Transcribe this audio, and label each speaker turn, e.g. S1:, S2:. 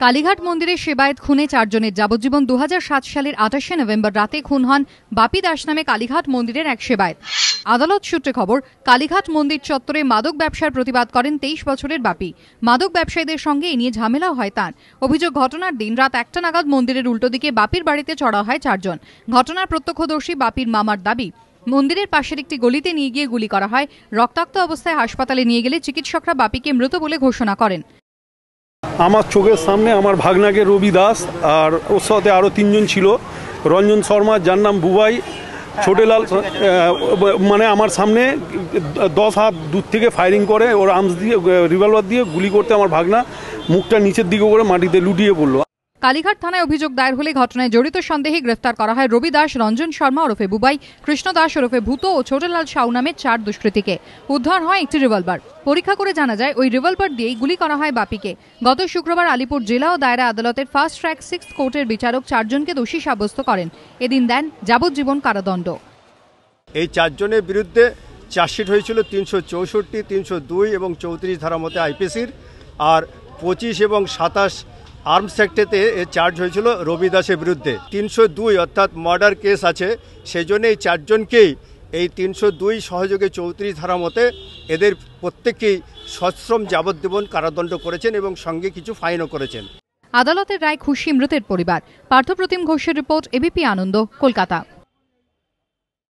S1: কালীঘাট মন্দিরের সেবায়েত খুনে 4 জনের যাবজ্জীবন। 2007 সালের 28শে নভেম্বর রাতে খুন হন বাপি দাস নামে কালীঘাট মন্দিরের এক সেবায়েত। আদালত সূত্রে খবর, কালীঘাট মন্দির চত্বরে মাদক ব্যবসার প্রতিবাদ করেন 23 বছরের বাপি। মাদক ব্যবসায়ীদের সঙ্গে এ নিয়ে ঝামেলাও হয় তাঁর। অভিযোগ, ঘটনার দিন রাত 1টা নাগাদ মন্দিরের উল্টো দিকে বাপির বাড়িতে চড়া হয় 4 জন। ঘটনার প্রত্যক্ষদর্শী বাপির মামার দাবি, মন্দিরের পাশের একটি গলিতে নিয়ে গিয়ে গুলি করা হয়। রক্তাক্ত অবস্থায় হাসপাতালে নিয়ে গেলে চিকিৎসকরা বাপিকে মৃত বলে ঘোষণা করেন।
S2: আমার চোখের সামনে আমার ভাগনাকে রবি দাস আর ওর সাথে আরও 3 জন ছিল, রঞ্জন শর্মা যার নাম বুবাই, ছোটেলাল, মানে আমার সামনে 10 হাত দূর থেকে ফায়ারিং করে, ওর আর্মস দিয়ে রিভলভার দিয়ে গুলি করতে আমার ভাগনা মুখটা নিচের দিকে করে মাটিতে লুটিয়ে পড়লো।
S1: কালীঘাট থানায় অভিযোগ দায়ের হলে ঘটনায় জড়িত সন্দেহে গ্রেফতার করা হয় রবি দাস, রঞ্জন শর্মা ওরফে বুবাই, কৃষ্ণ দাস ওরফে ভূত ও ছোটলাল সাউ নামের 4 দুষ্কৃতীকে। উদ্ধার হয় একটি রিভলভার। পরীক্ষা করে জানা যায় ওই রিভলভার দিয়েই গুলি করা হয় বাপিকে। গত শুক্রবার আলিপুর জেলা ও দায়রা আদালতের ফাস্ট ট্র্যাক 6 কোর্টের বিচারক 4 জনকে দোষী সাব্যস্ত করেন। এদিন দেন যাবজ্জীবন কারাদণ্ড।
S3: এই 4 জনের বিরুদ্ধে চার্জশিট হয়েছিল 364, 302 এবং 34 ধারা মতে আইপিসির, আর 25 এবং 27 আর্মস অ্যাক্টেতে চার্জ হয়েছিল রবি দাসের বিরুদ্ধে। 302 অর্থাৎ মার্ডার কেস আছে, সেই জন্য এই 4 জনকেই এই 302 সহযোগে 34 ধারা মতে এদের প্রত্যেককেই সশ্রম যাবজ্জীবন কারাদণ্ড করেছেন এবং সঙ্গে কিছু ফাইনও করেছেন।
S1: আদালতের রায় খুশি মৃতের পরিবার। পার্থপ্রতিম ঘোষের রিপোর্ট, এবিপি আনন্দ, কলকাতা।